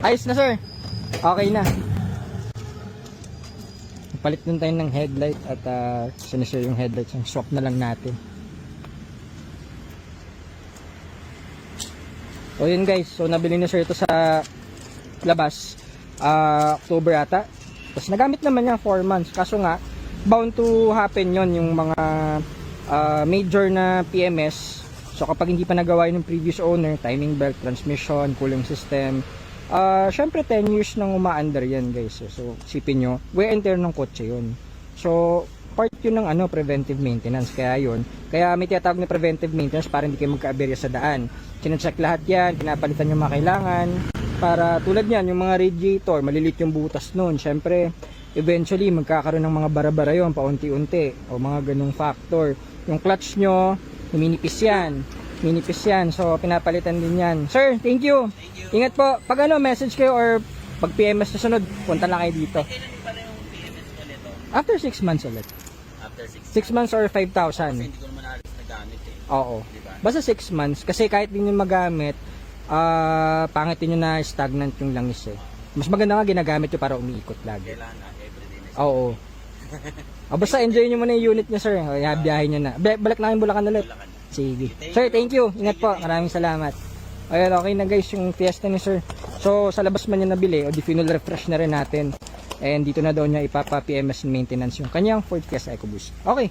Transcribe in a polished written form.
Ayos na sir. Okay na. Palit nun tayo ng headlight at sinishare yung headlights. Yung swap na lang natin. So yun guys. So nabili na sir ito sa labas. October ata. Tapos nagamit naman niya 4 months. Kaso nga, bound to happen yon yung mga major na PMS. So kapag hindi pa nagawa yun ng previous owner, timing belt, transmission, cooling system, syempre 10 years nang umaandar yan guys. So isipin nyo, wear and tear ng kotse yun. So part yun ng preventive maintenance. Kaya yun, kaya may tinatawag na preventive maintenance para hindi kayo magka-aberya sa daan. Sinecheck lahat yan, pinapalitan yung mga kailangan. Para tulad yan, yung mga radiator, malilit yung butas nun. Syempre, eventually magkakaroon ng mga bara-bara yun paunti-unti o mga ganung factor. Yung clutch nyo, minipis yan. So pinapalitan din yan. Sir, thank you. Ingat po. Pag message kayo or pag PMS na sunod, punta lang kayo dito. Kailan pa rin yung PMS ulit to? After 6 months ulit. After 6 6 months or 5,000. Kasi hindi ko naman alis na gamit eh. Oo. Diba? Basta 6 months. Kasi kahit din yung magamit, pangit yun na stagnant yung langis eh. Mas maganda nga ginagamit yun para umiikot lagi. Kailangan na everyday na. Oo. Basta enjoy nyo muna yung unit nyo sir. Biyahin nyo na. Balik na kayong Bulacan ulit. Bulacan. Sige. Sir, thank you. Ingat po. Maraming salamat. Ayun, okay na guys yung Fiesta ni sir. So, sa labas man niya nabili, o di fuel refresh na rin natin. And dito na daw niya ipapa-PMS maintenance yung kanyang Ford Fiesta EcoBoost. Okay.